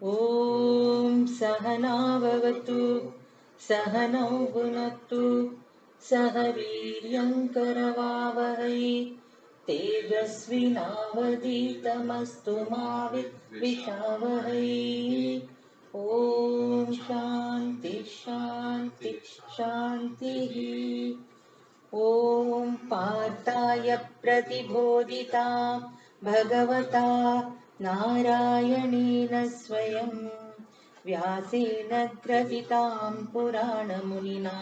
ॐ सहना भवतु सहनौ भुनक्तु सह वीर्यं करवावहै तेजस्विनावधीतमस्तु मा विद्विषावहै। ॐ शान्ति शान्ति शान्तिः। ॐ पार्थाय प्रतिबोधिता भगवता नारायणेन स्वयं व्यासेन ग्रथितां पुराणमुनिना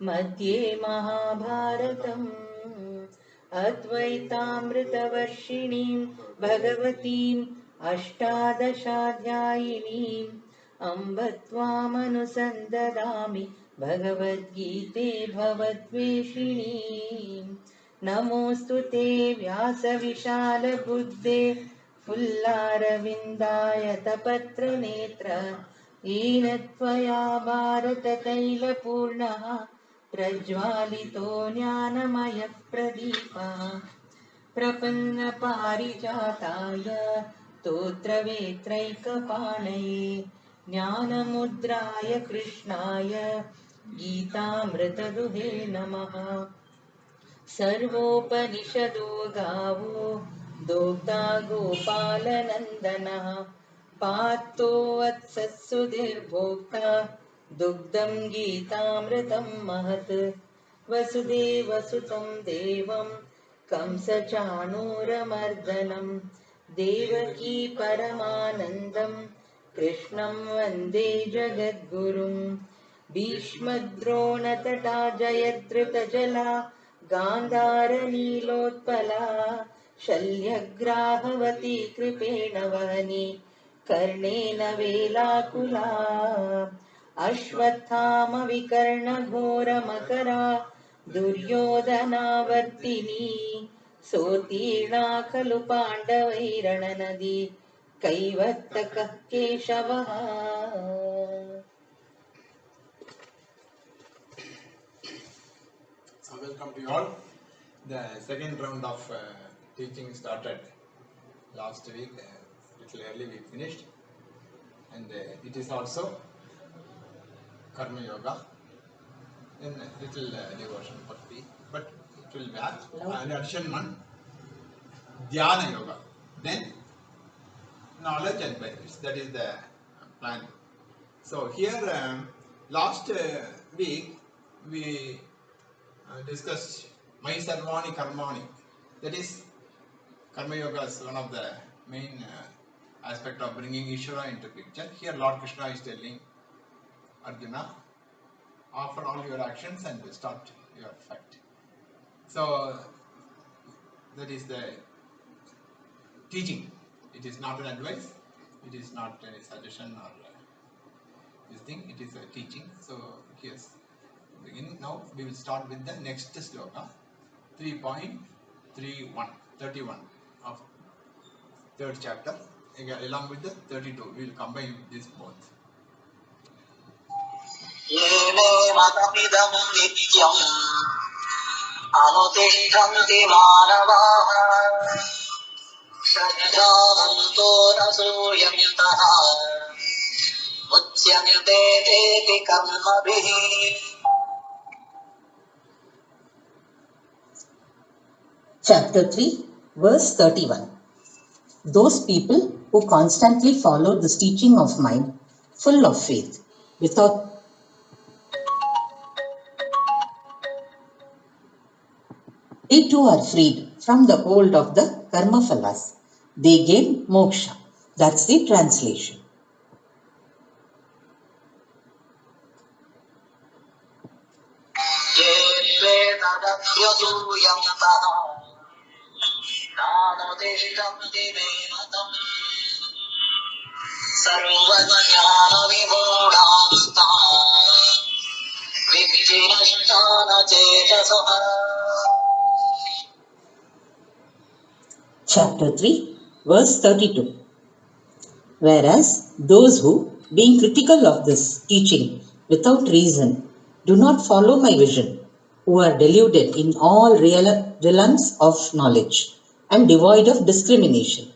मध्ये महाभारतम् अद्वैतामृतवर्षिणीं भगवतीम् अष्टादशाध्यायिनीम् अम्ब त्वामनुसन्ददामि भगवद्गीते भवद्वेषिणीम्। नमोऽस्तु ते व्यासविशालबुद्धे फुल्लारविन्दायतपत्रनेत्र येन त्वया भारततैलपूर्णः प्रज्वालितो ज्ञानमयप्रदीपः प्रपन्नपारिजाताय स्तोत्रवेत्रैकपाणये ज्ञानमुद्राय कृष्णाय गीतामृतदुहे नमः। सर्वोपनिषदो गावो दोग्धा गोपालनन्दनः पार्थो वत्सत्सुधिर्भोक्ता दुग्धं गीतामृतं महत्। वसुदेवसुतं देवं कंसचाणूरमर्दनं देवकी परमानन्दं कृष्णं वन्दे जगद्गुरुं। भीष्मद्रोणतटा जयद्रथजला गान्धारनीलोत्पला शल्यग्राहवती कृपेण वहनी कर्णेन वेलाकुला अश्वत्थामविकर्णघोरमकरा दुर्योधनावर्तिनी सोत्तीर्णा खलु पाण्डवैरणनदी कैवर्तकः केशवः। So welcome to you all. The second round of teaching started last week. Little early we finished, and it is also Karma Yoga, then little devotion bhakti, but it will be an addition one Dhyana Yoga, then knowledge and benefits. That is the plan. So here last week we discussed My Sarvani Karmani. That is, Karma Yoga is one of the main aspect of bringing Ishvara into picture. Here Lord Krishna is telling Arjuna, offer all your actions and start your fight. So that is the teaching. It is not an advice, it is not any suggestion or this thing, it is a teaching. So yes, begin now. We will start with the next sloka, 3.31 of third chapter, along with the 32. We will combine this both. येमे मतमिदं नित्यम् अनुतिष्ठन्ति मानवाः श्रद्धावन्तो न सूयन्तः मुच्यन्ते तेऽपि कर्मभिः। Chapter 3, verse 31. Those people who constantly follow this teaching of mine, full of faith, without they too are freed from the hold of the karma phalas. They gain moksha. That's the translation. ये त्वेतदभ्यसूयन्तः नानुतिष्ठन्ति मे मतम् सर्वज्ञानविमूढांस्तः विधिनष्टानचेतसः। Chapter 3, verse 32. Whereas those who, being critical of this teaching without reason, do not follow my vision, who are deluded in all realms of knowledge and devoid of discrimination.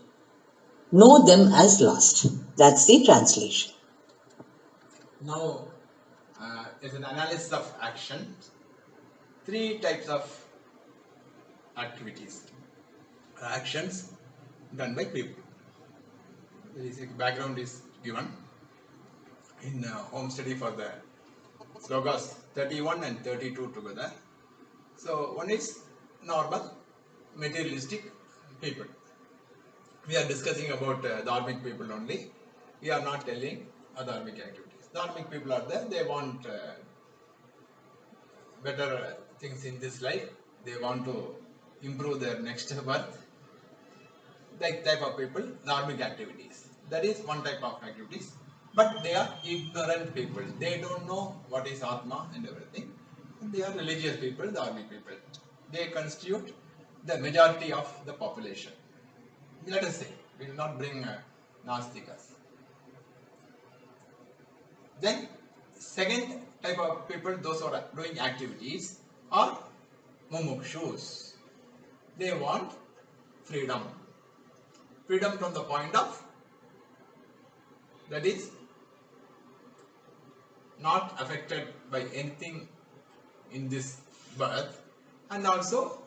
know them as lost. That's the translation. Now, as an analysis of action, three types of activities, actions done by people. There is a background is given in home study for the slogas 31 and 32 together. So one is normal materialistic people. We are discussing about dharmic people only. We are not telling adharmic activities. Dharmic people are there. They want better things in this life. They want to improve their next birth. That type of people, dharmic activities. That is one type of activities. But they are ignorant people. They don't know what is Atma and everything. They are religious people, dharmic people. They constitute the majority of the population. Let us say, we will not bring Nastikas. Then, second type of people, those who are doing activities, are mumukshus. They want freedom. Freedom from the point of, that is, not affected by anything in this birth, and also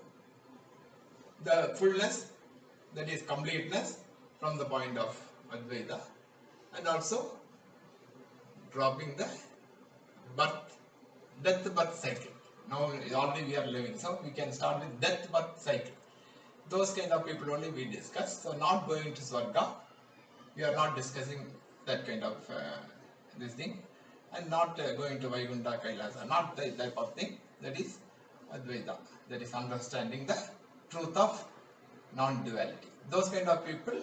the fullness, that is completeness from the point of Advaita, and also dropping the death birth cycle. Now already we are living, so we can start with death birth cycle. Those kind of people only we discuss. So not going to Swarga, we are not discussing that kind of this thing, and not going to Vaikuntha Kailasa, not that type of thing. That is Advaita, that is understanding the truth of non-duality. Those kind of people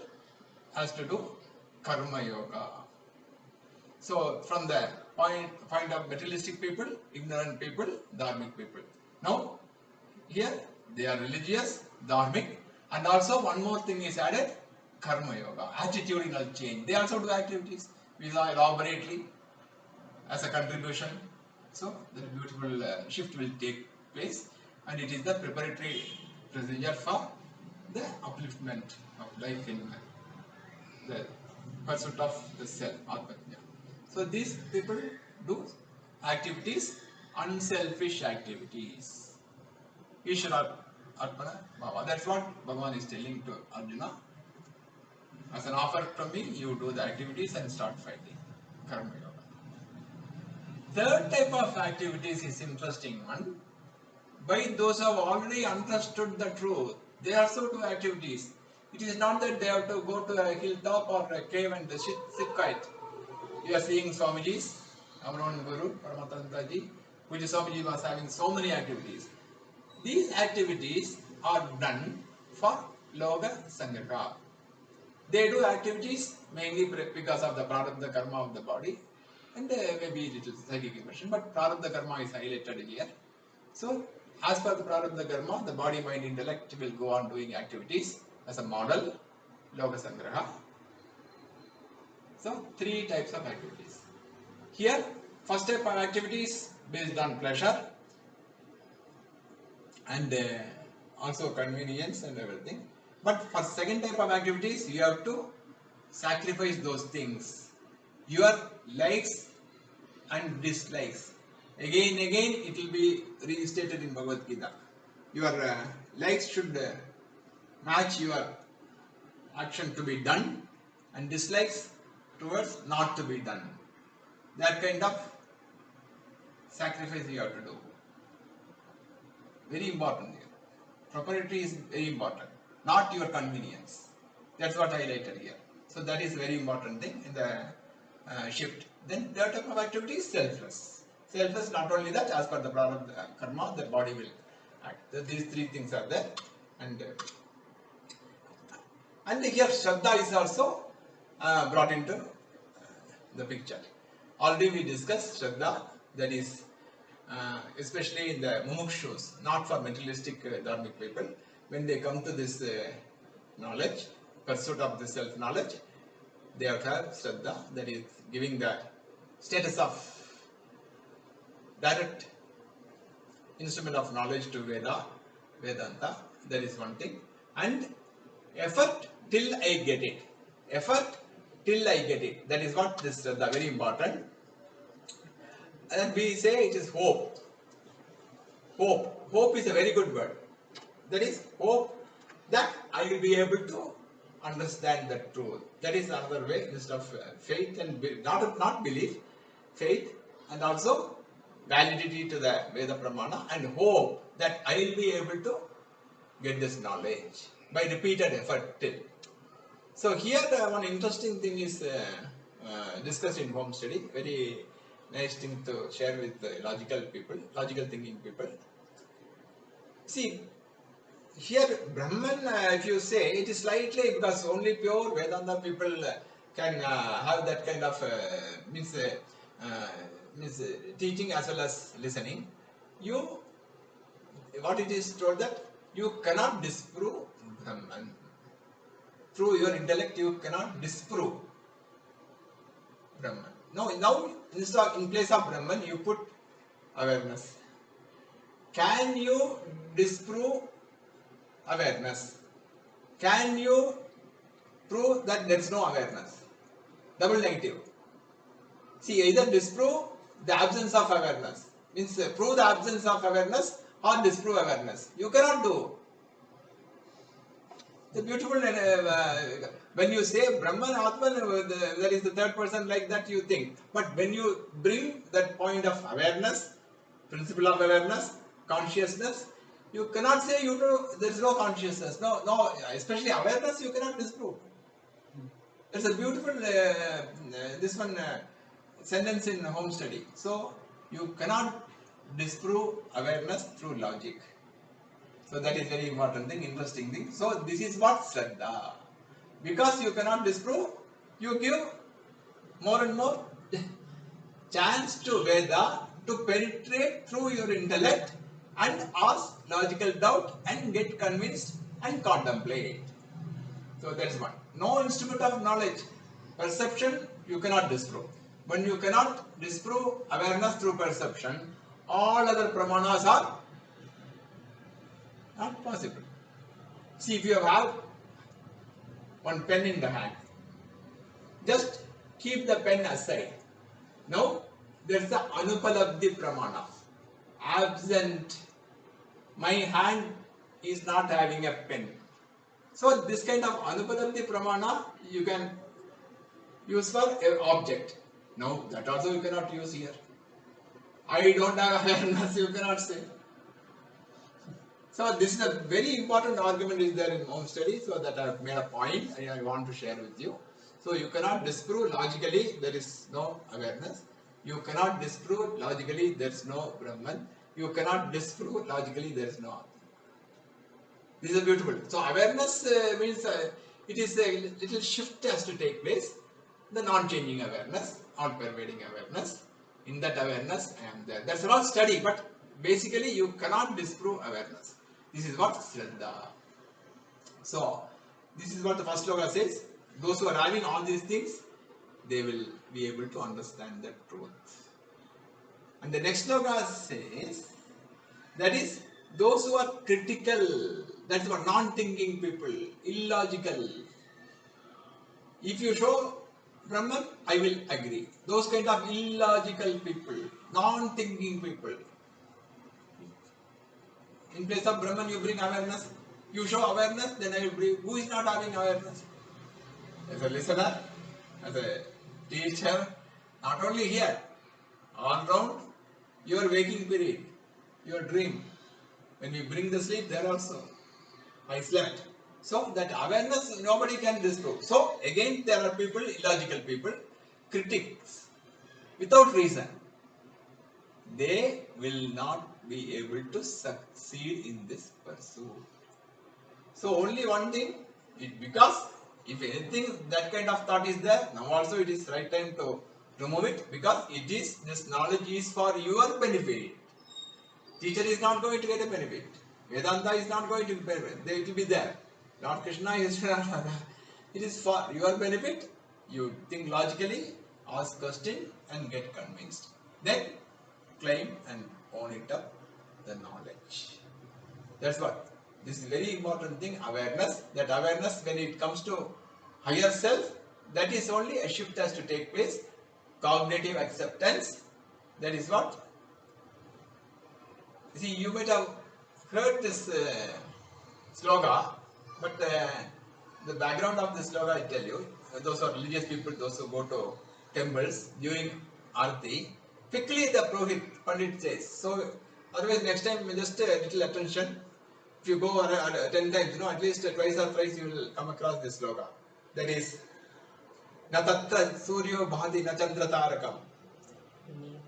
has to do Karma Yoga. So from the point of materialistic people, ignorant people, dharmic people. Now here they are religious, dharmic, and also one more thing is added, Karma Yoga, attitudinal change. They also do activities. We saw elaborately as a contribution. So the beautiful shift will take place, and it is the preparatory procedure for the upliftment of life in the pursuit of the self, Atma-Jnana. So these people do activities, unselfish activities. Ishvara Arpana Bhava. That's what Bhagavan is telling to Arjuna. As an offer from me, you do the activities and start fighting. Karma Yoga. Third type of activities is interesting one. By those who have already understood the truth, they also do activities. It is not that they have to go to a hilltop or a cave and sit quiet. You are seeing Swamiji's, our own Guru, Paramatantraji, which Swamiji was having so many activities. These activities are done for Loga Sangraka. They do activities mainly because of the prarabdha karma of the body, and maybe little psychic impression, but prarabdha karma is highlighted here. So, as per the prarabdha karma, the body, mind, intellect will go on doing activities as a model, Loga Sangraha. So, three types of activities. Here, first type of activities based on pleasure and also convenience and everything. But for second type of activities, you have to sacrifice those things. Your likes and dislikes. Again, it will be restated in Bhagavad Gita. Your likes should match your action to be done, and dislikes towards not to be done. That kind of sacrifice you have to do. Very important here. Preparatory is very important, not your convenience. That's what I highlighted here. So that is very important thing in the shift. Then third type of activity is selfless. Selfless, not only that, as per the prarabdha karma, the body will act. So these three things are there, and here Shraddha is also brought into the picture. Already we discussed Shraddha, that is especially in the mumukshus, not for materialistic dharmic people. When they come to this knowledge, pursuit of the self-knowledge, they have to have Shraddha, that is giving the status of direct instrument of knowledge to Vedanta, that is one thing, and effort till I get it. effort till I get it. That is what this the very important. And we say it is hope. Hope. Hope is a very good word. That is hope that I will be able to understand the truth. That is another way instead of faith and not belief, faith and also validity to the Veda Pramana and hope that I will be able to get this knowledge by repeated effort till. So here one interesting thing is discussed in home study. Very nice thing to share with logical people, logical thinking people. See, here Brahman, if you say, it is slightly because only pure Vedanta people can have that kind of means teaching as well as listening. You, what it is told that you cannot disprove Brahman. Through your intellect, you cannot disprove Brahman. No, now in place of Brahman, you put awareness. Can you disprove awareness? Can you prove that there is no awareness? Double negative. See, either disprove the absence of awareness, means prove the absence of awareness or disprove awareness. You cannot do. The beautiful, when you say Brahman, Atman, there is the third person like that you think. But when you bring that point of awareness, principle of awareness, consciousness, you cannot say there is no consciousness. No, especially awareness you cannot disprove. It's a beautiful, this one sentence in home study. So, you cannot disprove awareness through logic. So that is very important thing, interesting thing. So this is what Shraddha. Because you cannot disprove, you give more and more chance to Veda to penetrate through your intellect and ask logical doubt and get convinced and contemplate. So that is one. No instrument of knowledge. Perception you cannot disprove. When you cannot disprove awareness through perception, all other pramanas are not possible. See, if you have one pen in the hand, just keep the pen aside. Now, there is the Anupalabdhi Pramana. Absent. My hand is not having a pen. So, this kind of Anupalabdhi Pramana you can use for an object. No, that also you cannot use here. I don't have awareness, you cannot say. So this is a very important argument is there in home study, so that I have made a point and I want to share with you. So you cannot disprove logically there is no awareness. You cannot disprove logically there is no Brahman. You cannot disprove logically there is no Atma. This is beautiful. So awareness means it is a little shift has to take place. The non-changing awareness, all-pervading awareness. In that awareness I am there. That's not study, but basically you cannot disprove awareness. This is what Shraddha. So, this is what the first sloka says. Those who are having all these things, they will be able to understand the truth. And the next sloka says, that is, those who are critical, that's what non-thinking people, illogical. If you show Brahman, I will agree. Those kind of illogical people, non-thinking people. In place of Brahman, you bring awareness. You show awareness, then I will bring. Who is not having awareness? As a listener, as a teacher, not only here, all round, your waking period, your dream. When you bring the sleep, there also. I slept. So that awareness, nobody can disprove. So again, there are people, illogical people, critics, without reason. They will not be able to succeed in this pursuit. So only one thing, because if anything that kind of thought is there, now also it is right time to remove it, because it is, this knowledge is for your benefit. Teacher is not going to get a benefit. Vedanta is not going to benefit. It will be there. Lord Krishna is it is for your benefit. You think logically, ask question and get convinced. Then claim and own it up the knowledge. That's what. This is very important thing, awareness. That awareness, when it comes to higher self, that is only a shift has to take place. Cognitive acceptance, that is what. See, you might have heard this sloga, but the background of the sloga I tell you, those are religious people, those who go to temples during Arati, quickly the Purohit Pandit says. So, otherwise next time just a little attention. If you go 10 times, at least twice or thrice you will come across this sloga. That is, Na tatra suryo bhadi na chandra tarakam.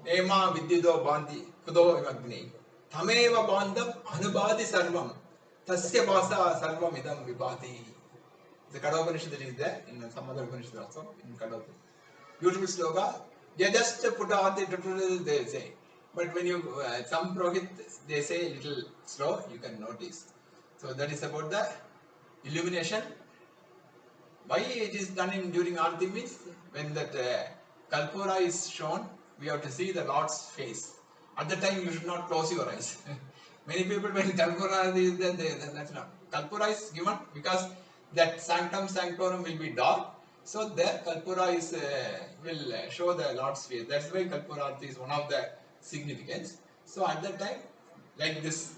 Ema vidyudo bhandi kudo agni. Thameva bandham anubhadi sarvam. Tasya bhasa sarvam idam vibhati. The Kada Upanishad is there, in some other Upanishad also, in Kada. Beautiful sloga. They just put out the tutorial, they say. But when you, some Purohit, they say a little slow, you can notice. So that is about the illumination. Why it is done during Aarti means, when that Kalpura is shown, we have to see the Lord's face. At that time, you should not close your eyes. Many people, when Kalpura is there, that's not. Kalpura is given because that sanctum sanctorum will be dark. So there Kalpura is will show the Lord's face. That's why Kalpura Aarti is one of the significance. So at that time, like this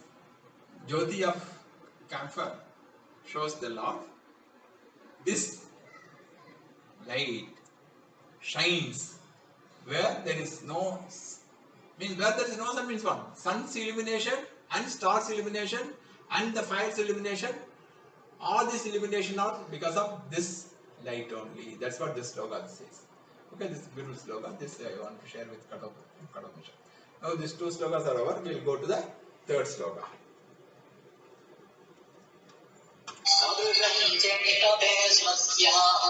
Jyoti of camphor shows the Lord. This light shines where there is no, means where there is no sun means what? Sun's illumination and stars illumination and the fire's illumination, all this illumination are because of this light only. That's what this slogan says. Okay, this beautiful slogan, this I want to share with Kada Upanishad. Now these two slogans are over, we will go to the third slogan. सदृशं चेतते स्वस्याः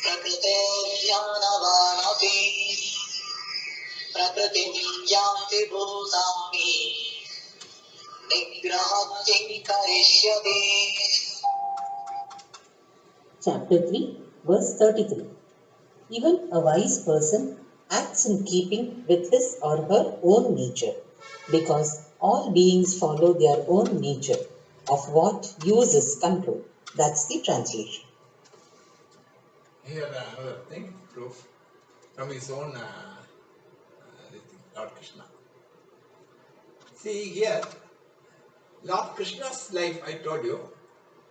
प्रकृतेर्ज्ञानवानपि प्रकृतिं यान्ति भूतानि निग्रहः किं करिष्यति. Chapter 3, verse 33. Even a wise person acts in keeping with his or her own nature, because all beings follow their own nature, of what uses control. That's the translation. Here another thing, proof from his own Lord Krishna. See here, Lord Krishna's life I told you.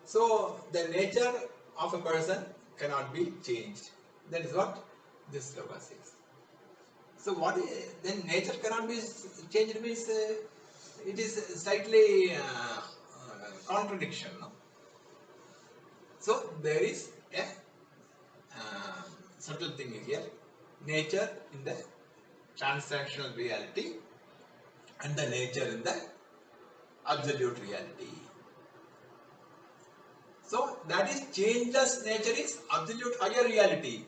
So the nature of a person cannot be changed. That is what this sloka says. So what is, then nature cannot be changed means it is slightly contradiction. No? So there is a subtle thing here. Nature in the transactional reality and the nature in the absolute reality. So that is changeless nature is absolute higher reality.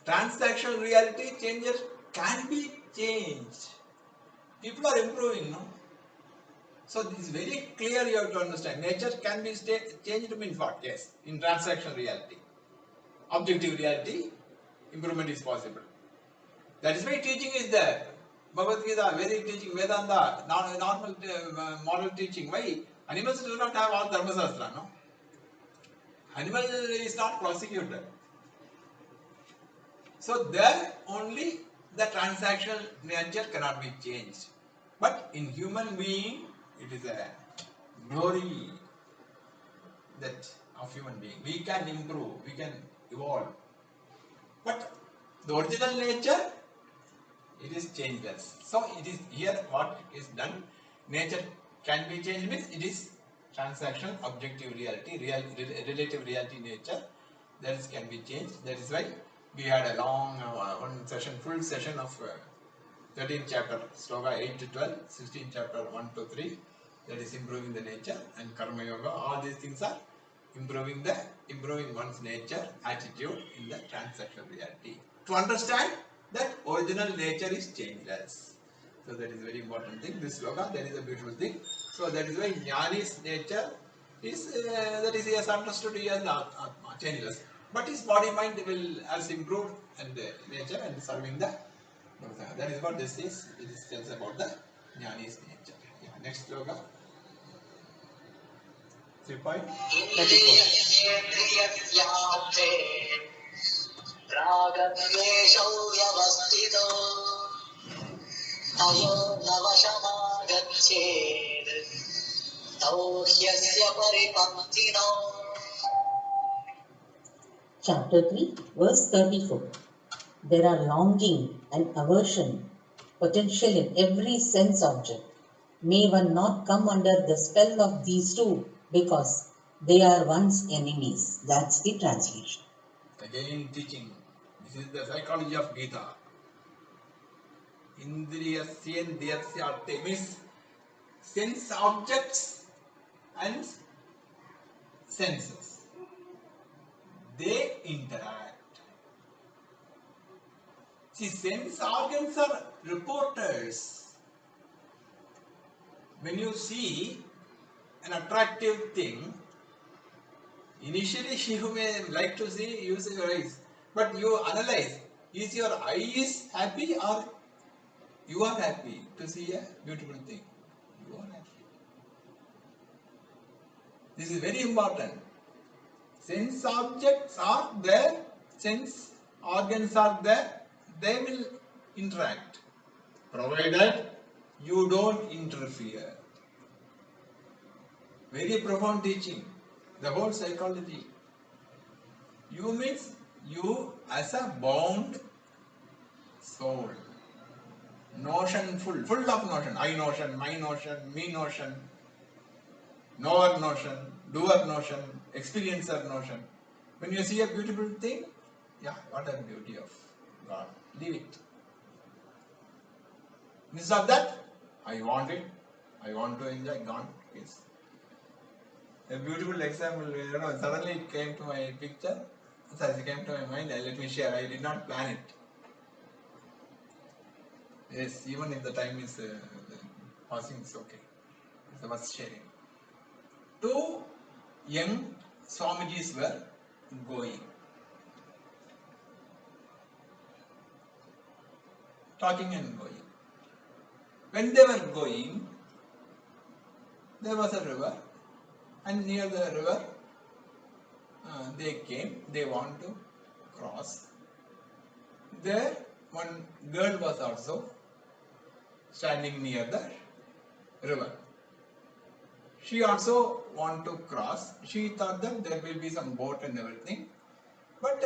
Transactional reality changes can be changed. People are improving, no? So this is very clear, you have to understand. Nature can be changed means what? Yes, in transactional reality. Objective reality, improvement is possible. That is why teaching is there. Bhagavad Gita, Vedic teaching, Vedanta, normal moral teaching. Why? Animals do not have all Dharma Sastra, no? Animal is not prosecuted. So there only the transactional nature cannot be changed. But in human being, it is a glory that of human being. We can improve, we can evolve. But the original nature, it is changeless. So it is here what is done. Nature can be changed means it is transactional, objective reality, relative reality nature. That is can be changed. That is why we had a long one session, full session of 13th chapter, sloka 8 to 12, 16th chapter 1 to 3. That is improving the nature and karma yoga. All these things are improving one's nature, attitude in the transactional reality. To understand that original nature is changeless. So that is a very important thing. This sloka, that is a beautiful thing. So that is why Jnani's nature is that is he has understood he has Atma, changeless. But his body mind has improved and nature and serving the. That is what this is. It tells about the Jnani's nature. Yeah. Next sloka. 3.34. व्याप्ते रागद्वेषौ व्यवस्थितो अयो नवशमागच्छेत् तौ ह्यस्य परिपन्थिनो. Chapter 3, verse 34. There are longing and aversion potential in every sense object. May one not come under the spell of these two because they are one's enemies. That's the translation. Again teaching. This is the psychology of Gita. Indriyasyendrasya means sense objects and senses. They interact. See, sense organs are reporters. When you see an attractive thing, initially you may like to see, use your eyes, but you analyze, is your eyes happy or you are happy to see a beautiful thing? You are happy. This is very important. Sense objects are there, sense organs are there, they will interact, provided you don't interfere. Very profound teaching, the whole psychology. You means you as a bound soul, notion full of notion, I notion, my notion, me notion, knower notion, doer notion, experiencer notion. When you see a beautiful thing, yeah, what a beauty of God. Leave it. Instead of that, I want it, I want to enjoy, gone. Yes. A beautiful example, suddenly it came to my picture, as it came to my mind, let me share. I did not plan it. Yes, even if the time is passing, it's okay. It's worth sharing. Two young Swamijis were going, talking and going. When they were going, there was a river, and near the river, they came, they want to cross. There, one girl was also standing near the river. She also want to cross. She thought that there will be some boat and everything, but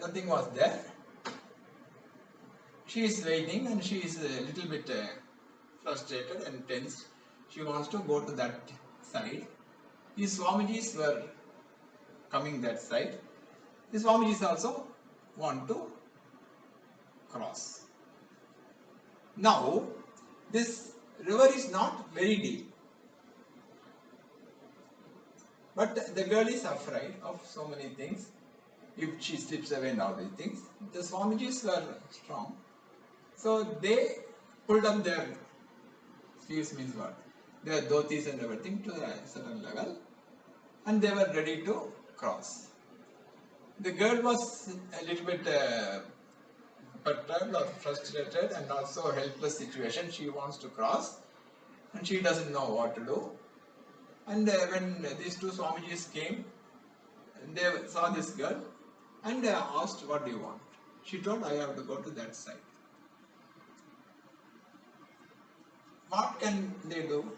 nothing was there. She is waiting and she is a little bit frustrated and tensed. She wants to go to that side. These Swamijis were coming that side. These Swamijis also want to cross. Now, this river is not very deep, but the girl is afraid of so many things. If she slips away and all these things, the Swamijis were strong, so they pulled up their sleeves, means what? Their dhotis and everything to a certain level, and they were ready to cross. The girl was a little bit perturbed or frustrated and also helpless situation. She wants to cross and she doesn't know what to do. And when these two Swamijis came, they saw this girl and asked, what do you want? She told, I have to go to that side. What can they do?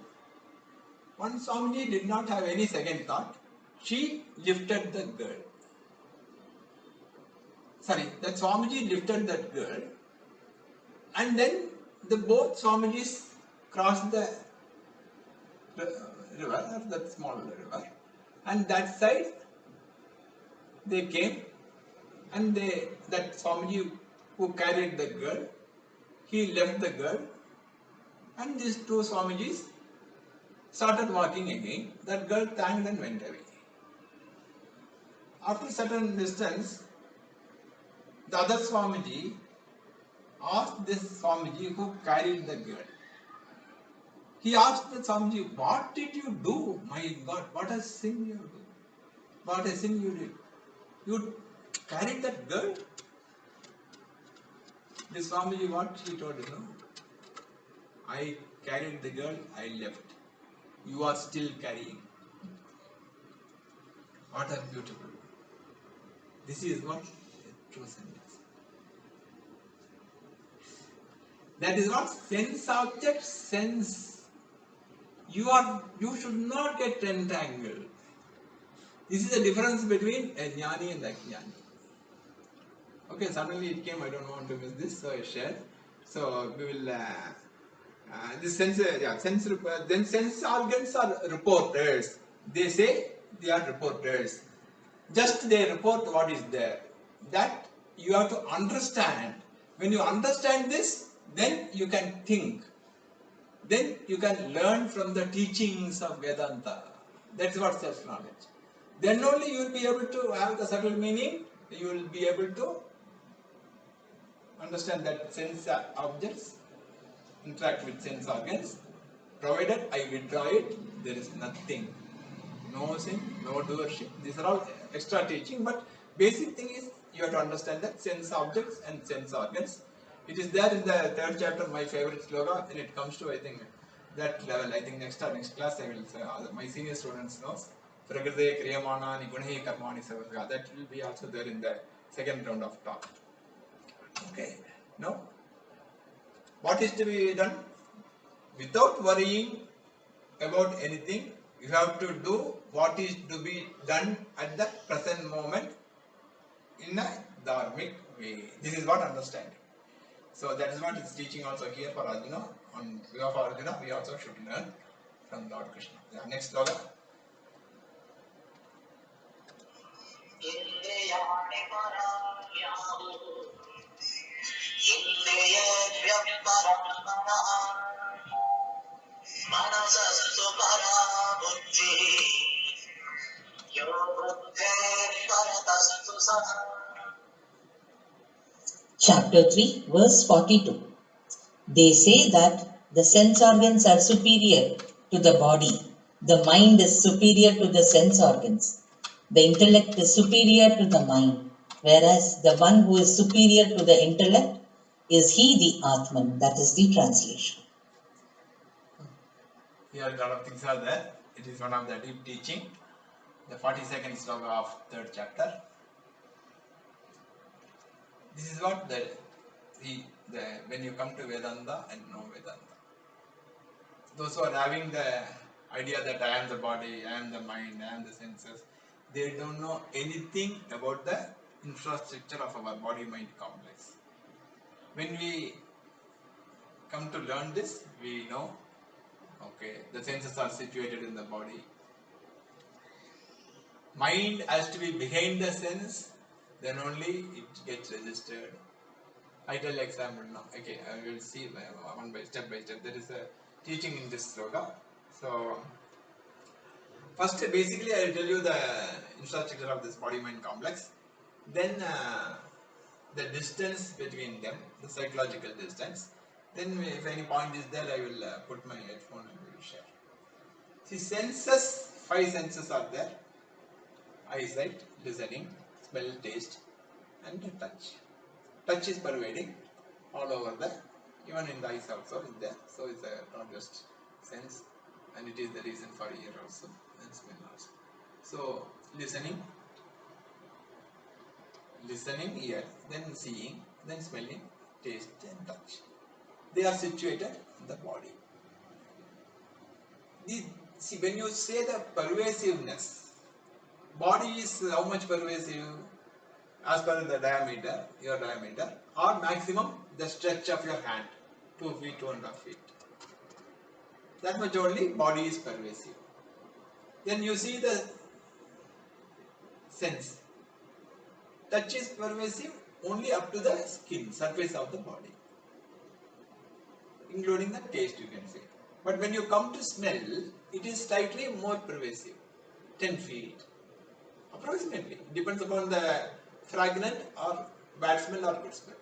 One Swamiji did not have any second thought. She lifted the girl. That Swamiji lifted that girl, and then the both Swamijis crossed the river, that small river, and that side they came, and that Swamiji who carried the girl, he left the girl, and these two Swamijis started walking again. That girl thanked and went away. After certain distance, the other Swamiji asked this Swamiji who carried the girl. He asked the Swamiji, what did you do? My God, what a sin you did. What a sin you did. You carried that girl? The Swamiji, what he told, I carried the girl, I left. You are still carrying. What a beautiful. This is what true sense. That is what sense object, sense. You should not get entangled. This is the difference between a jnani and a jnani. Okay, suddenly it came, I don't want to miss this, so I share. So we will, this sense, then sense organs are reporters. They say they are reporters. Just they report what is there. That you have to understand. When you understand this, then you can think. Then you can learn from the teachings of Vedanta. That's what self-knowledge. Then only you will be able to have the subtle meaning. You will be able to understand that sense objects interact with sense organs. Provided I withdraw it, there is nothing. No sin, no doership. These are all extra teaching, but basic thing is you have to understand that sense objects and sense organs. It is there in the third chapter, my favorite sloga. When it comes to, I think, that level, I think next class I will say, my senior students knows. Prakriti Kriyamana Nigunahi Karmani Savasga. That will be also there in the second round of talk. Okay. Now, what is to be done? Without worrying about anything, you have to do what is to be done at the present moment in a dharmic way. This is what understanding. So that is what is teaching also here for Arjuna. On behalf of Arjuna, we also should learn from Lord Krishna. Yeah, next sloka. इन्द्रियाणि पराण्याहुः इन्द्रियेभ्यः परं मनः मनसस्तु परा बुद्धिः यो बुद्धेः परतस्तु सः Chapter 3, verse 42. They say that the sense organs are superior to the body. The mind is superior to the sense organs. The intellect is superior to the mind. Whereas the one who is superior to the intellect is he the Atman. That is the translation. Here a lot of things are there. It is one of the deep teaching. The 42nd sloka of third chapter. This is what when you come to Vedanta and know Vedanta. Those who are having the idea that I am the body, I am the mind, I am the senses, they don't know anything about the infrastructure of our body-mind complex. When we come to learn this, we know, okay, the senses are situated in the body. Mind has to be behind the sense, then only it gets registered. I tell example now. Okay, I will see one by step. There is a teaching in this sloka. So, first basically I will tell you the infrastructure of this body-mind complex. Then the distance between them, the psychological distance. Then if any point is there, I will put my headphone and we will share. See, senses, 5 senses are there. Eyesight, listening, smell, taste and touch. Touch is pervading all over even in the eyes also is there. So it's not just sense, and it is the reason for ear also and smell also. So listening, ear, then seeing, then smelling, taste and touch. They are situated in the body. See, when you say the pervasiveness, body is how much pervasive? As per the diameter, your diameter, or maximum the stretch of your hand, 2 feet, 2.5 feet. That much only body is pervasive. Then you see the sense. Touch is pervasive only up to the skin, surface of the body, including the taste, you can say. But when you come to smell, it is slightly more pervasive, 10 feet, approximately. It depends upon the fragrant or bad smell or good smell.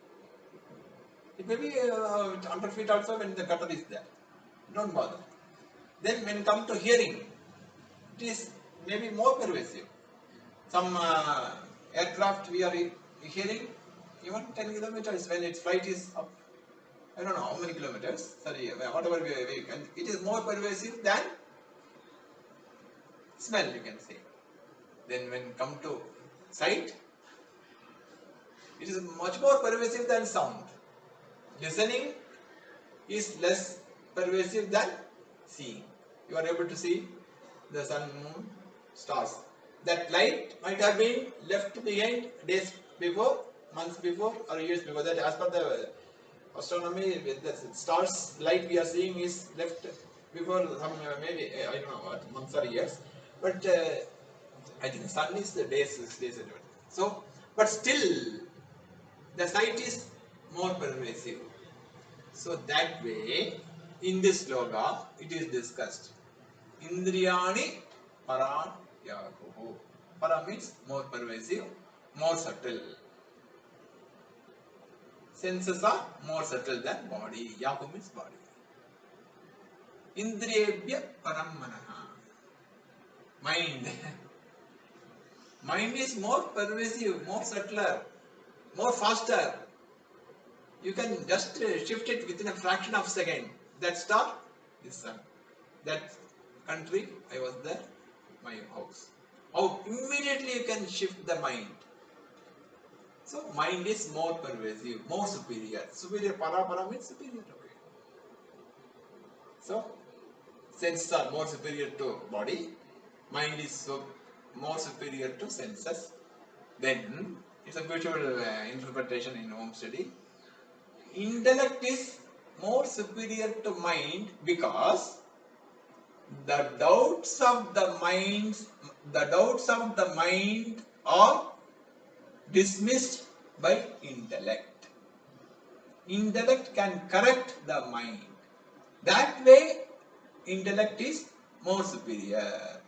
It may be 100 feet also when the gutter is there. Don't bother. Then when come to hearing, it is maybe more pervasive. Some aircraft we are hearing even 10 kilometers when its flight is up. I don't know how many kilometers, sorry, whatever we can. It is more pervasive than smell, you can say. Then when come to sight, It is much more pervasive than sound. Listening is less pervasive than seeing. You are able to see the sun, moon, stars. That light might have been left behind days before, months before, or years before. That, as per the astronomy, with the stars light we are seeing is left before some maybe I don't know what months or years, but I think the sun is the days, days and everything. So, but still the sight is more pervasive. So that way, in this sloga, it is discussed. Indriyani paran yaguhu. Para means more pervasive, more subtle. Senses are more subtle than body. Yagu means body. Indriyebhya param manaha. Mind. Mind is more pervasive, more subtler, more faster. You can just shift it within a fraction of a second. That star, this sun. That country, I was there, my house. How immediately you can shift the mind. So mind is more pervasive, more superior. Superior, para means superior. Okay. So senses are more superior to body. Mind is so more superior to senses. Then it's a beautiful interpretation in home study. Intellect is more superior to mind because the doubts of the mind are dismissed by intellect. Intellect can correct the mind. That way, intellect is more superior.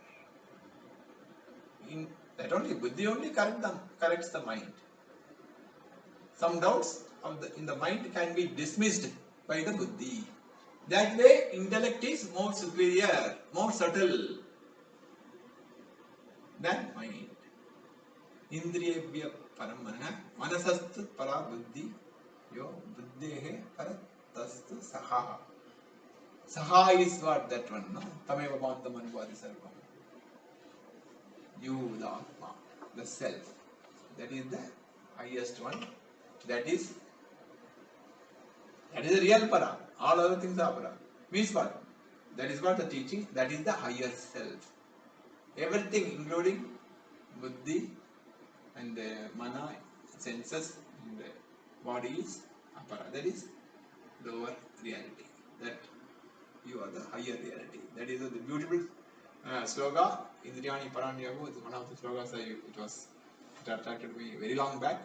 That only buddhi only corrects the mind. Some doubts in the mind can be dismissed by the buddhi. That way, intellect is more superior, more subtle than mind. Indriyebhya param manasastu para buddhi yo buddhehe paratastu saha. Saha is what? That one, no? Tameva bhantam anubhati sarvam. You, the Atma, the self. That is the highest one. That is the real para. All other things are para. Means what? That is what the teaching. That is the higher self. Everything, including buddhi and mana, senses, and body is apara. That is lower reality. That you are the higher reality. That is the beautiful sloga. Indriyani Paranyago is one of the slogas it attracted me very long back.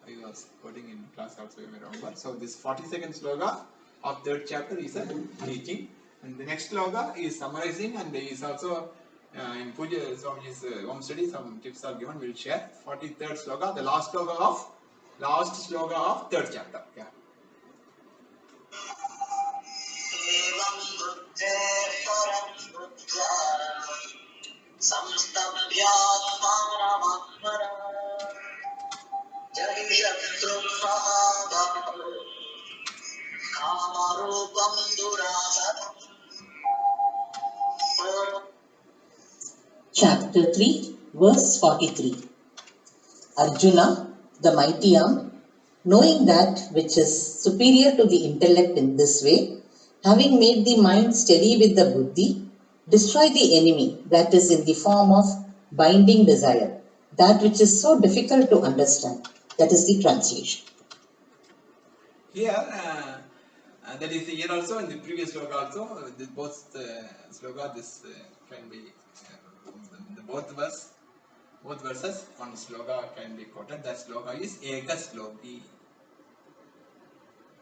I was quoting in class also, you may remember. So this 40-second sloga of third chapter is a teaching, and the next sloga is summarizing, and is also in Puja Swamiji's home study. Some tips are given. We'll share 43rd sloga, the last sloga of third chapter. Yeah. एवं बुद्धे परं बुद्ध्या संस्तभ्यात्मानमात्मना जहि शत्रुमहाबाहो कामरूपं दुरासदम्. Chapter 3, verse 43. Arjuna, the mighty arm, knowing that which is superior to the intellect in this way, having made the mind steady with the buddhi, destroy the enemy that is in the form of binding desire, that which is so difficult to understand. That is the translation. Here, that is here also, in the previous sloka also, both sloka, this can be, both verses, one sloka can be quoted. That sloka is Eka Sloki.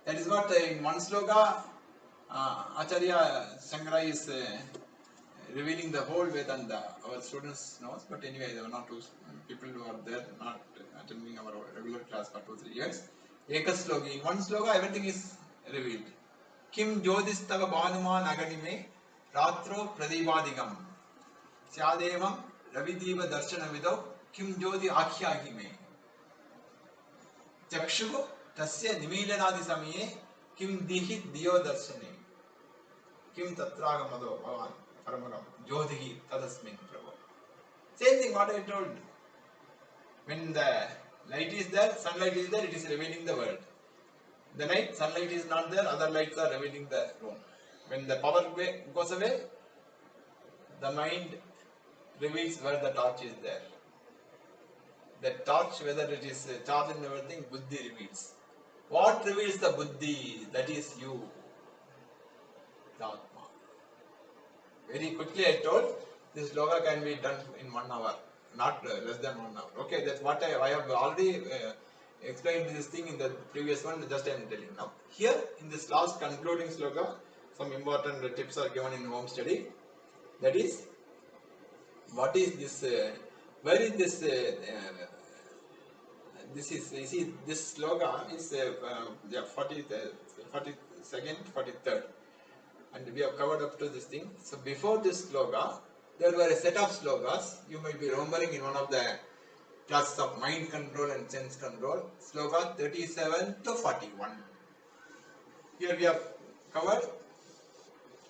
That is what in one sloka, Acharya Shankara is revealing the whole Vedanta. Our students knows, but anyway, there were not two people who are there, not attending our regular class for 2-3 years. Eka Sloki. In one sloka, everything is revealed. Kim Jodhistava Bhanuman Aganime Ratro Pradivadikam Syadevam Ravidiva Darshana Vido Kim Jodi Akhyahime Chakshugo Tasya Nimilanadi Samiye Kim Dihit Dio Darshane Kim Tatragamado Bhavan Paramagam Jodhi Tadasmin Prabhu. Same thing what I told. When the Light is there, sunlight is there, it is revealing the world. The night, sunlight is not there, other lights are revealing the room. When the power goes away, the mind reveals where the torch is there. The torch, whether it is charged and everything, buddhi reveals. What reveals the buddhi? That is you, the Atma. Very quickly I told, this sloka can be done in 1 hour, not less than 1 hour. Okay, that's what I have already explained this thing in the previous one, just I am telling now. Here, in this last concluding sloka, some important tips are given in home study. That is, what is this, where is this, this is, you see, this sloka is 42nd, 43rd. And we have covered up to this thing. So before this sloka, there were a set of slokas. You might be remembering in one of the classes of mind control and sense control. Sloka 37 to 41. Here we have covered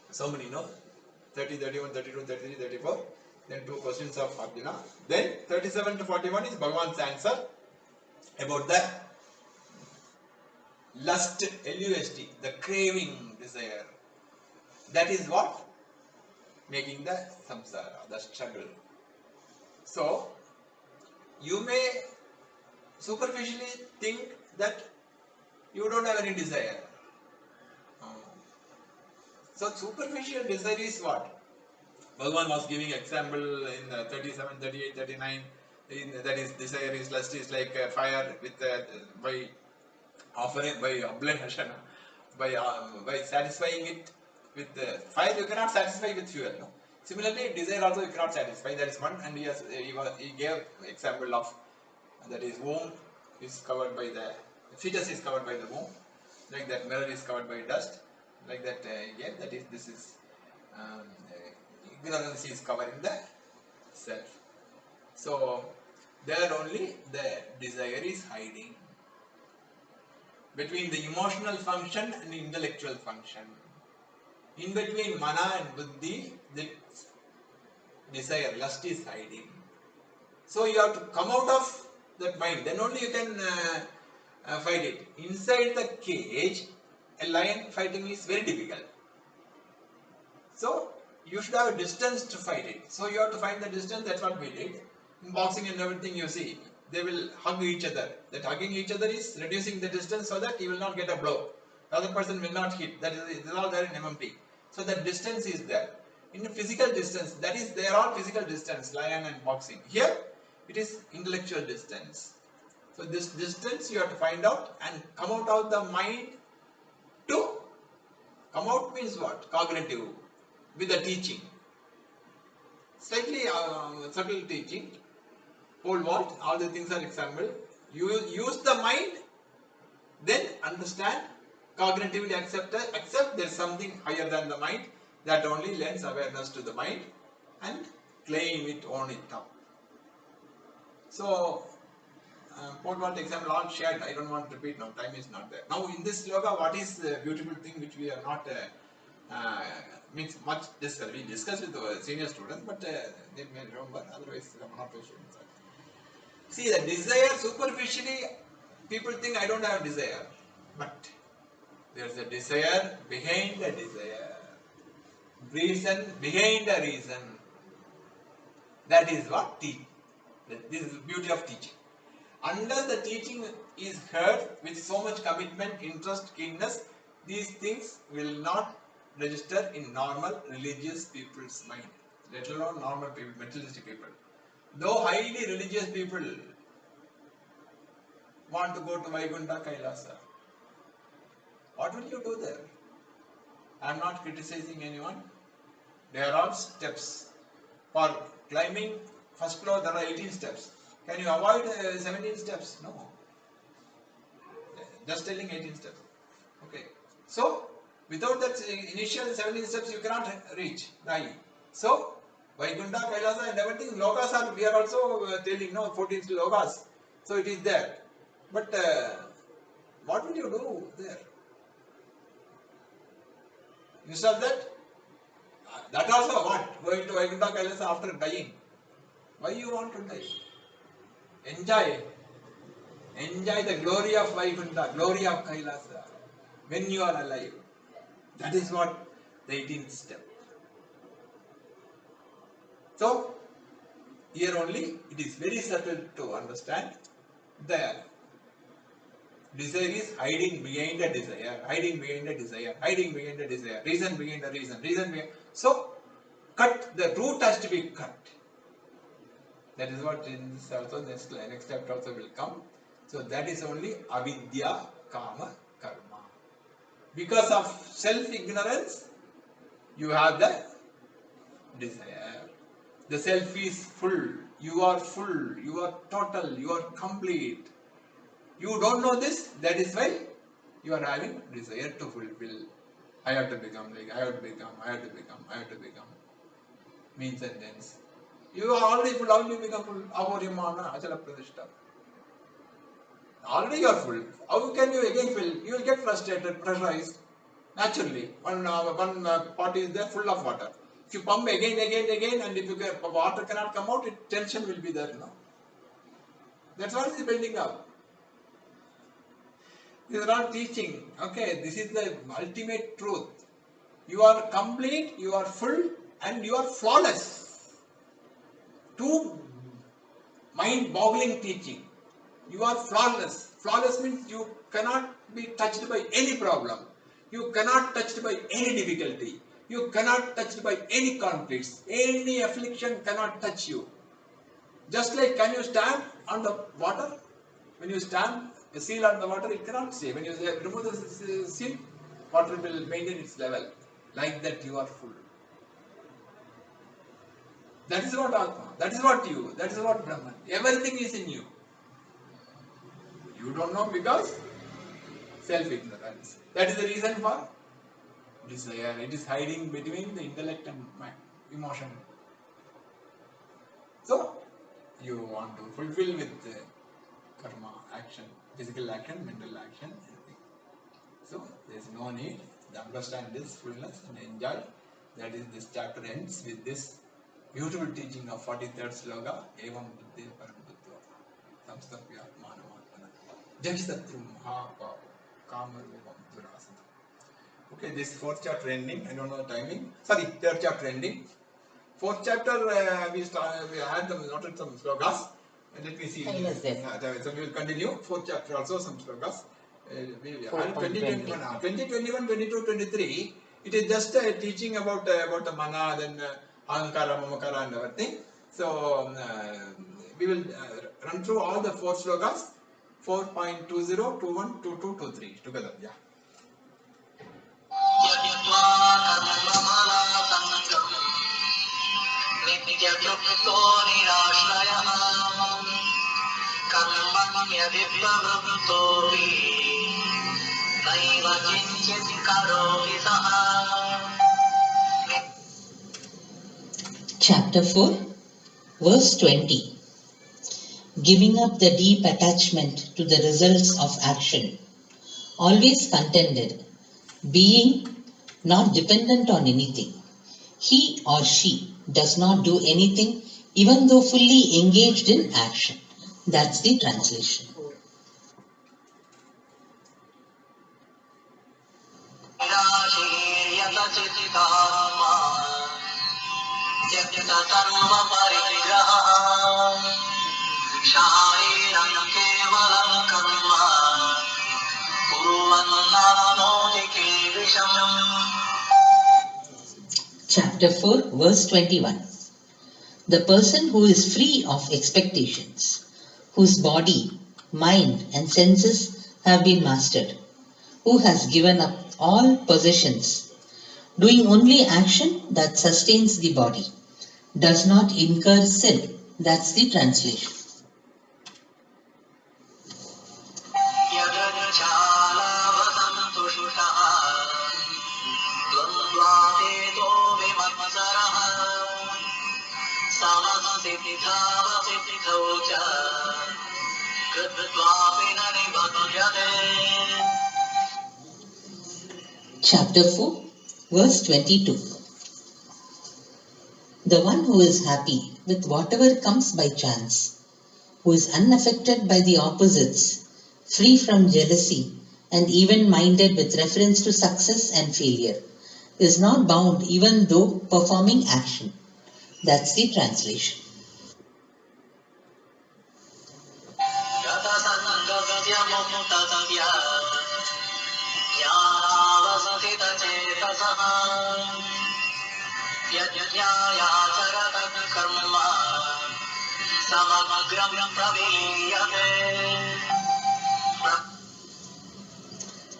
so many, no? 30, 31, 32, 33, 34. Then 2 questions of Arjuna. Then 37 to 41 is Bhagavan's answer about the lust, L-U-S-T, the craving, desire. That is what? Making the samsara, the struggle. So, you may superficially think that you don't have any desire. So, superficial desire is what? Bhagavan was giving example in 37, 38, 39. That is, desire is, lust is like fire with by offering, by oblation, by satisfying it with fire. You cannot satisfy with fuel. No? Similarly, desire also you cannot satisfy. That is one. And he gave example of, that is, womb is covered by the fetus is covered by the womb, like that mirror is covered by dust, like that. That is, this is ignorance is covering the self. So there only the desire is hiding between the emotional function and the intellectual function. In between mana and buddhi, the desire, lust is hiding. So you have to come out of that mind, then only you can fight it. Inside the cage, a lion fighting is very difficult. So you should have a distance to fight it. So you have to find the distance. That's what we did. In boxing and everything, you see, they will hug each other. That hugging each other is reducing the distance so that he will not get a blow. The other person will not hit. That is all there in MMT. So that distance is there. In physical distance, that is, they are all physical distance, lion and boxing. Here, it is intellectual distance. So this distance you have to find out and come out of the mind to, come out means what? Cognitive, with the teaching. Slightly subtle teaching. Pole vault, all the things are example. You use the mind, then understand, cognitively accept there is something higher than the mind, that only lends awareness to the mind and claim it, own it up. So, pole vault example all shared, I don't want to repeat now, time is not there. Now in this sloka, what is the beautiful thing which we are not means much discussed. We discussed with the senior students, but they may remember, otherwise one or two students are. See, the desire, superficially, people think I don't have desire. But there is a desire behind the desire. Reason behind the reason. That is what teach. This is the beauty of teaching. Unless the teaching is heard with so much commitment, interest, keenness, these things will not register in normal religious people's mind, let alone normal people, materialistic people. Though highly religious people want to go to Vaikuntha Kailasa, what will you do there? I am not criticizing anyone. There are all steps. For climbing first floor, there are 18 steps. Can you avoid 17 steps? No. Just telling 18 steps. Okay. So, without that initial 17 steps, you cannot reach the high. So, Vaikuntha, Kailasa and everything, lokas are, we are also telling, no, 14 lokas. So, it is there. But, what will you do there? Instead of that also what? Going to Vaikuntha Kailasa after dying. Why you want to die? Enjoy. Enjoy the glory of Vaikuntha, glory of Kailasa when you are alive. That is what the 18th step. So, here only it is very subtle to understand. The desire is hiding behind a desire, hiding behind a desire, hiding behind a desire, reason behind a reason, reason behind. So, cut, the root has to be cut. That is what in this also, next chapter also will come. So, that is only avidya, kama, karma. Because of self-ignorance, you have the desire. The self is full, you are total, you are complete. You don't know this, that is why you are having desire to fulfill. I have to become like, I have to become, I have to become, I have to become. Means and ends. You are already full, already become full. Avarimana, Achala Pradishta. Already you are full. How can you again fill? You will get frustrated, pressurized. Naturally, one pot is there full of water. If you pump again, and if you get, water cannot come out, tension will be there, That's what is building up. This is not teaching. Okay, this is the ultimate truth. You are complete, you are full, and you are flawless. Two mind-boggling teaching. You are flawless. Flawless means you cannot be touched by any problem. You cannot touched by any difficulty. You cannot touched by any conflicts. Any affliction cannot touch you. Just like, can you stand on the water? When you stand a seal on the water, it cannot stay. When you remove the seal, water will maintain its level. Like that, you are full. That is what Atma. That is what you. That is what Brahman. Everything is in you. You don't know because self-ignorance. That is the reason for desire. It is hiding between the intellect and mind, emotion. So, you want to fulfill with karma, action, physical action, mental action, everything. So, there is no need to understand this fullness and enjoy. That is, this chapter ends with this beautiful teaching of 43rd sloka, Evam Buddhe Parambuddha, Samstapya Manavatmana, Jagsatru Mahapapa, Kamarupam Durasana. Okay, this 4th chapter ending, I don't know the timing. Sorry, 3rd chapter ending. 4th chapter, we had noted some slokas. Let me see. So we will continue. 4th chapter also some slokas. We had 2021, 22, 23. It is just teaching about the mana, then ahankara, mamakara and everything. So we will run through all the 4 slokas. 4.20, 21, 22, 23 together. Yeah. Chapter 4, verse 20. Giving up the deep attachment to the results of action, always contented, being not dependent on anything. He or she does not do anything even though fully engaged in action. That's the translation. Chapter 4, verse 21. The person who is free of expectations, whose body, mind and senses have been mastered, who has given up all possessions, doing only action that sustains the body, does not incur sin. That's the translation. Chapter 4, verse 22. The one who is happy with whatever comes by chance, who is unaffected by the opposites, free from jealousy, and even minded with reference to success and failure, is not bound even though performing action. That's the translation.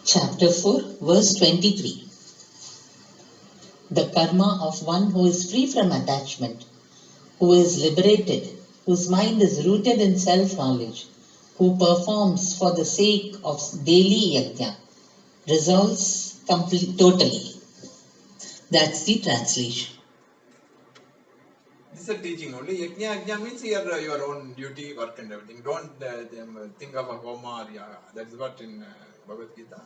Chapter 4, verse 23. The karma of one who is free from attachment, who is liberated, whose mind is rooted in self-knowledge, who performs for the sake of daily yajna, resolves totally. That's the translation. This is a teaching only. Yajna means your own duty, work and everything. Don't think of a homa or yaga. That is what in Bhagavad Gita.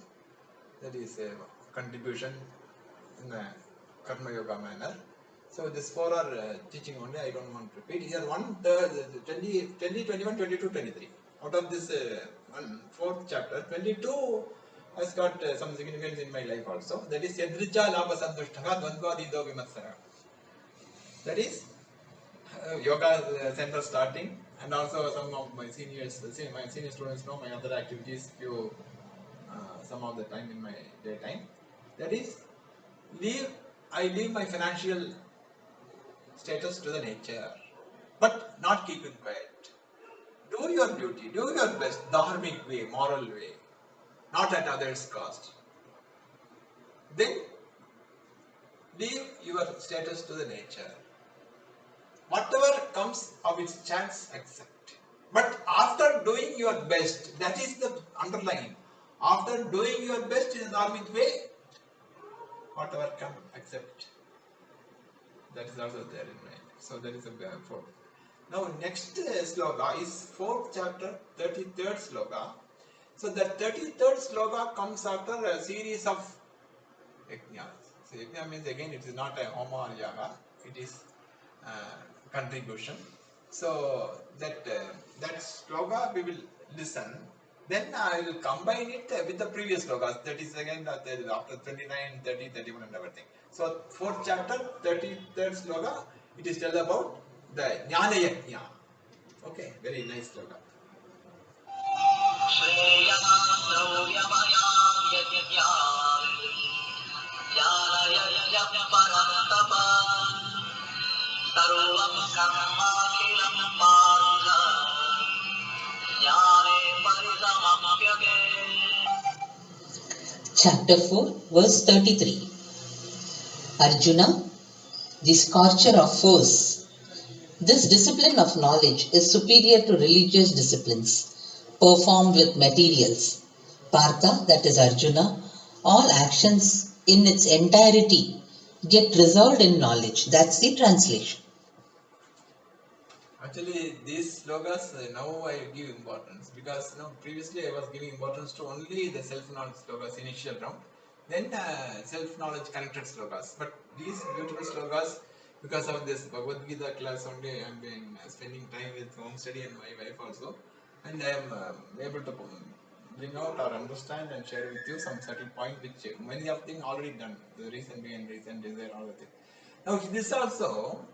That is a contribution in a karma yoga manner. So this four are teaching only. I don't want to repeat. Here 20, 21, 22, 23. Out of this fourth chapter, 22 has got some significance in my life also. That is Yadricha Labha Sandushtaka Dvandvadido Vimatsara. That is yoga center starting, and also some of my seniors, my senior students know my other activities few some of the time in my daytime. That is, I leave my financial status to the nature, but not keeping quiet. Do your duty, do your best, dharmic way, moral way, not at others' cost. Then leave your status to the nature. Whatever comes of its chance, accept. But after doing your best, that is the underline. After doing your best in a dharmic way, whatever comes, accept. That is also there in mind. So that is a fourth. Now next sloka is fourth chapter, 33rd sloka. So the 33rd sloka comes after a series of yajnas. So yajna means again it is not a homa or yaga. It is contribution. So that sloka we will listen. Then I will combine it with the previous slokas. That is again after 29, 30, 31 and everything. So fourth chapter, 33rd sloka, it is tell about the Jnana Yajna. Okay, very nice sloka. Chapter 4, verse 33. Arjuna, the scorcher of foes. This discipline of knowledge is superior to religious disciplines performed with materials. Partha, that is Arjuna, all actions in its entirety get resolved in knowledge. That's the translation. Actually, these slokas now I give importance because previously I was giving importance to only the self-knowledge slokas initial round, then self-knowledge connected slokas. But these beautiful slokas, because of this Bhagavad Gita class only, I am been spending time with home study and my wife also, and I am able to bring out or understand and share with you some certain point which many of things already done. The reason being reason desire, all the things. Now this also.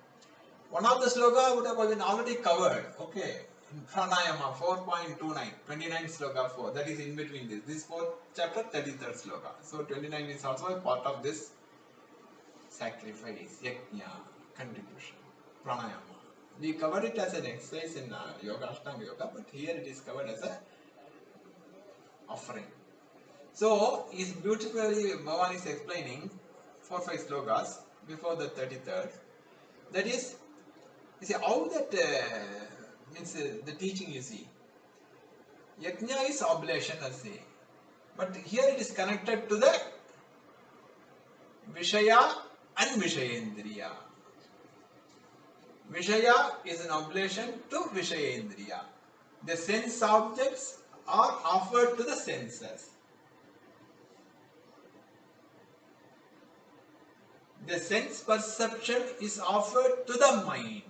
One of the sloka would have been already covered, okay, in Pranayama 4.29, 29 sloka 4, that is in between this. This 4th chapter, 33rd sloka. So 29 is also a part of this sacrifice, yajna, contribution, pranayama. We covered it as an exercise in yoga, Ashtanga yoga, but here it is covered as a offering. So, is beautifully Bhavan is explaining 4-5 slokas before the 33rd. That is, you see, how that means the teaching you see. Yajna is oblation, I say. But here it is connected to the Vishaya and Vishayendriya. Vishaya is an oblation to Vishayendriya. The sense objects are offered to the senses. The sense perception is offered to the mind.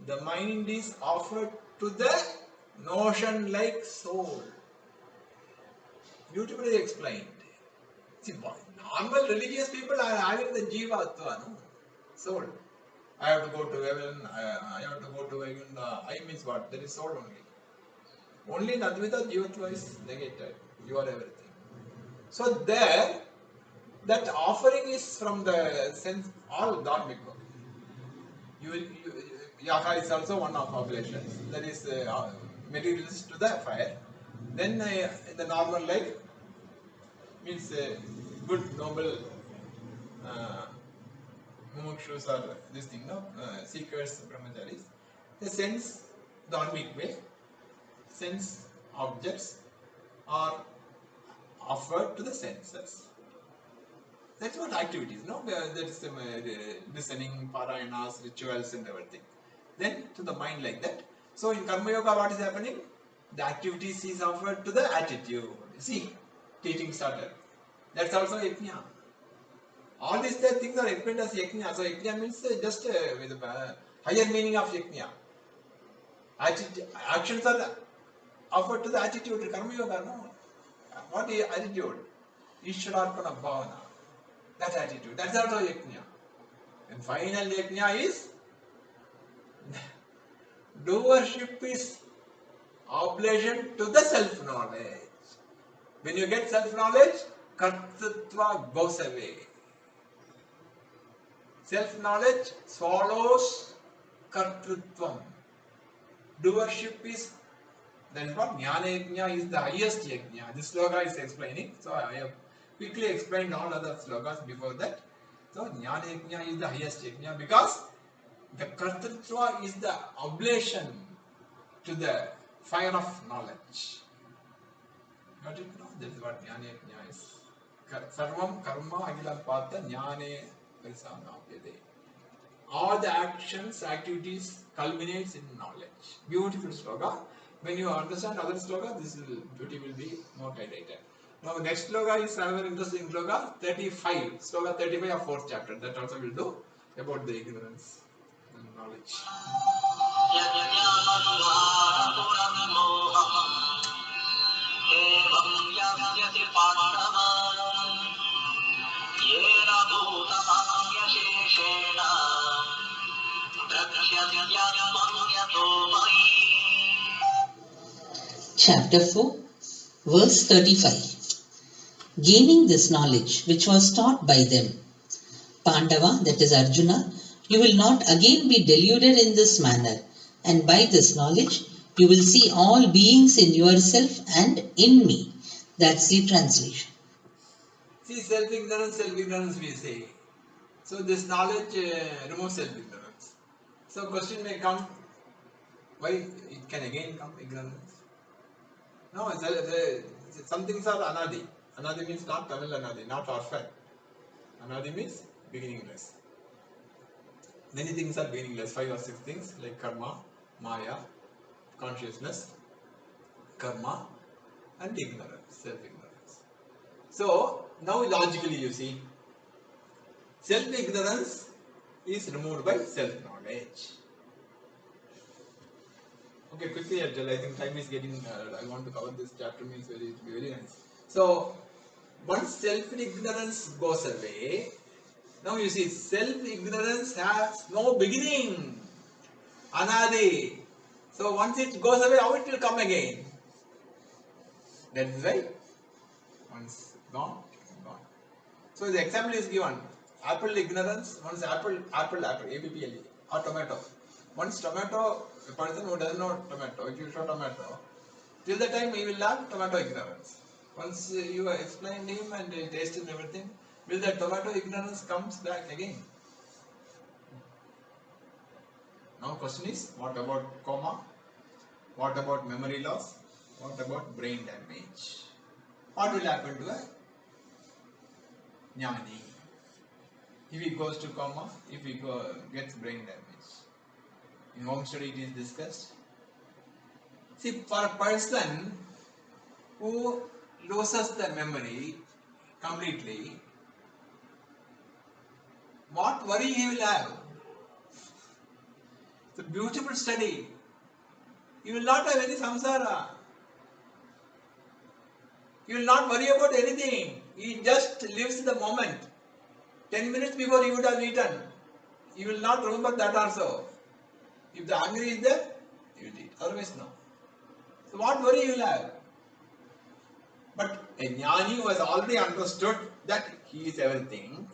The mind is offered to the notion like soul. Beautifully explained. See, normal religious people are having the jivatva, no? Soul. I have to go to heaven, I have to go to heaven. I means what? There is soul only. Only in Advaita, jivatva is negated. You are everything. So there, that offering is from the sense, all dharmic work. Yaga is also one of oblations. That is materials to the fire. Then in the normal life, means good, noble uh, mumukshus or this thing, no? Seekers, brahmacharis. They sense dharmic way, sense objects are offered to the senses. That's what activities, no? That's listening, parayanas, rituals and everything. Then to the mind like that. So in Karma Yoga, what is happening? The activities is offered to the attitude. See, teaching started. That's also yajna. All these things are explained as yajna. So yajna means just with a higher meaning of yajna. Actions are offered to the attitude. Karma Yoga, no? What is attitude? Ishwararpana bhavana. That attitude. That's also yajna. And final yajna is doership is oblation to the self-knowledge. When you get self-knowledge, kartritva goes away. Self-knowledge swallows kartritvam. Doership is, that is what jnana yajna is the highest yajna. This sloka is explaining. So I have quickly explained all other slokas before that. So jnana yajna is the highest yajna because the kartritva is the oblation to the fire of knowledge. Got it? No? That is what jnana yajna is. Sarvam karma agilam pata jnane parisamapyate. All the actions, activities culminates in knowledge. Beautiful sloka. When you understand other sloka, this beauty will be more highlighted. Now next sloka is another interesting sloka, 35. Sloka 35 of 4th chapter. That also will do about the ignorance and knowledge. Chapter 4, verse 35. Gaining this knowledge which was taught by them, Pandava, that is Arjuna, you will not again be deluded in this manner, and by this knowledge you will see all beings in yourself and in me. That's the translation. See, self-ignorance we say. So this knowledge removes self-ignorance. So question may come, why it can again come ignorance? No, some things are anadi. Anadi means not Tamil anadi, not orphan. Anadi means beginningless. Many things are beginningless, 5 or 6 things like karma, maya, consciousness, karma and ignorance, self-ignorance. So now logically you see, self-ignorance is removed by self-knowledge. Okay, quickly, I think time is getting, I want to cover this chapter, means it will be very nice. So, once self-ignorance goes away, now you see, self-ignorance has no beginning, anadi. So, once it goes away, how it will come again? That is why, once gone, gone. So, the example is given, apple ignorance, once apple, A-P-P-L-E, or tomato. Once tomato, a person who doesn't know tomato, if you show tomato, till the time he will have tomato ignorance. Once you explain him and taste and everything, will the tomato ignorance comes back again? Now question is, what about coma? What about memory loss? What about brain damage? What will happen to a jnani? If he goes to coma, if he gets brain damage. In home study it is discussed. See, for a person who loses the memory completely, what worry he will have? It's a beautiful study. You will not have any samsara. You will not worry about anything. He just lives the moment. 10 minutes before you would have eaten. You will not remember that also. If the hunger is there, you will eat. Otherwise, no. So what worry you will have? But a jnani who has already understood that he is everything,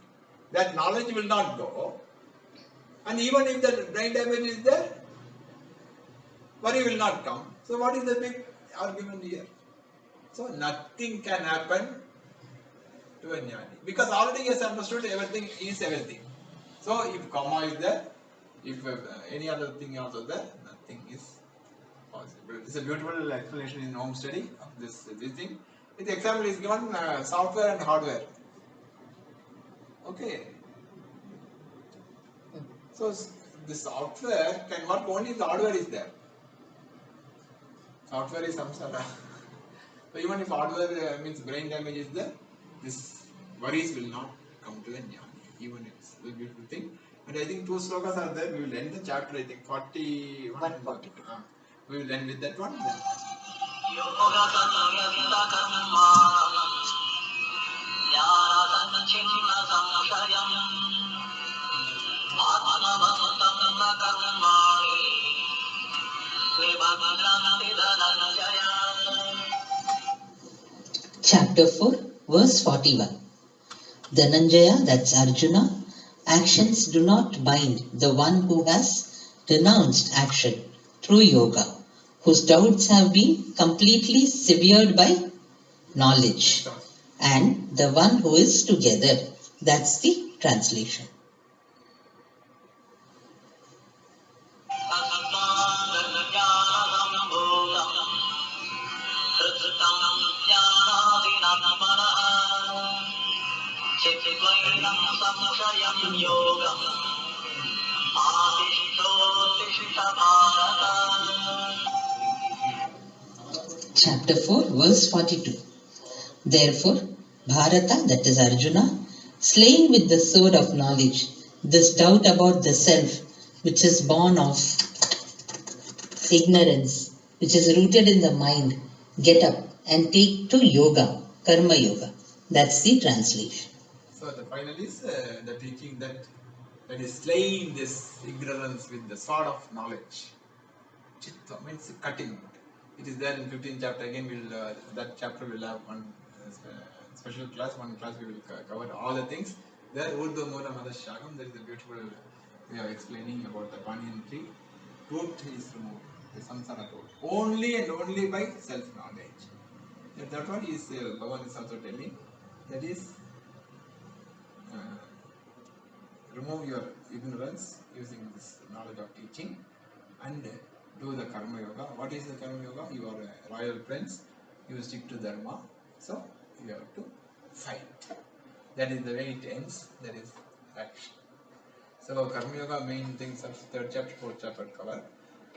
that knowledge will not go, and even if the brain damage is there, worry will not come. So what is the big argument here? So nothing can happen to a jnani, because already he has understood everything is everything. So if karma is there, if any other thing also there, nothing is possible. It's a beautiful explanation in home study of this thing. The example is given software and hardware. Okay. So the software can work only if the hardware is there. Software is samsara. So even if hardware means brain damage is there, this worries will not come to the jnani. Even it's a beautiful thing. And I think 2 slokas are there. We will end the chapter. I think 41. 142. We will end with that one. Then. Chapter 4, verse 41. Dhananjaya, that's Arjuna, actions do not bind the one who has renounced action through yoga, whose doubts have been completely severed by knowledge, and the one who is together. That's the translation. Chapter 4, verse 42. Therefore, Bharata, that is Arjuna, slaying with the sword of knowledge this doubt about the self, which is born of ignorance, which is rooted in the mind, get up and take to yoga, karma yoga. That's the translation. So the final is the teaching that is slaying this ignorance with the sword of knowledge. Chitta means cutting. It is there in 15th chapter. Again, we'll that chapter will have one special class. One class we will cover all the things. There, Urdu Mula Madashagam, there is a beautiful way of explaining about the banyan tree. Root is removed, the samsara root, only and only by self-knowledge. That one is Bhagavan is also telling. That is, remove your ignorance using this knowledge of teaching and do the karma yoga. What is the karma yoga? You are a royal prince, you stick to dharma, so you have to fight. That is the way it ends, that is action. So karma yoga main things of 3rd chapter, 4th chapter cover.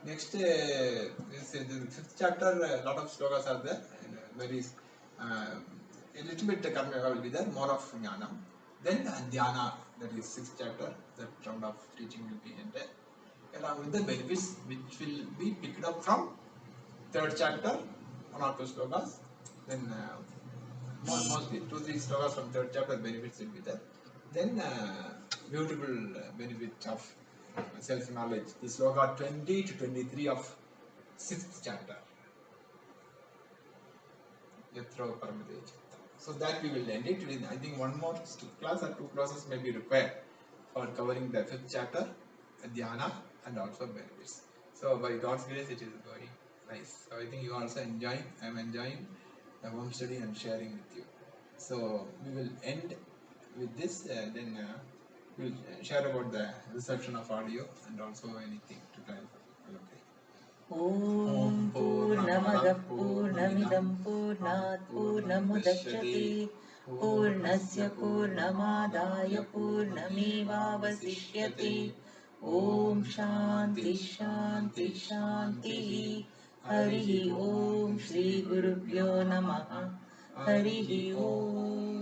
Next, the 5th chapter, a lot of slokas are there, and a little bit karma yoga will be there, more of jnana. Then dhyana, that is 6th chapter, that round of teaching will be ended, along with the benefits which will be picked up from 3rd chapter, 1 or 2 slokas. Then mostly 2-3 slokas from 3rd chapter, benefits will be there. Then beautiful benefit of self-knowledge. The sloka 20 to 23 of 6th chapter. Yatra Paramade Chitta. So that we will end it with, I think, one more class or 2 classes may be required for covering the 5th chapter, dhyana, and also benefits. So by God's grace, it is going nice. So I think you are also enjoying. I am enjoying the home study and sharing with you. So we will end with this. Then we will share about the reception of audio and also anything to clarify. Okay. Om Purnamada Purnamidam Purnat Purnamudachyate Purnasya Purnamadaya Purnamevavasishyate. Om Shanti Shanti Shanti. Harihi Om Shri Gurubhyo Namaha. Harihi Om.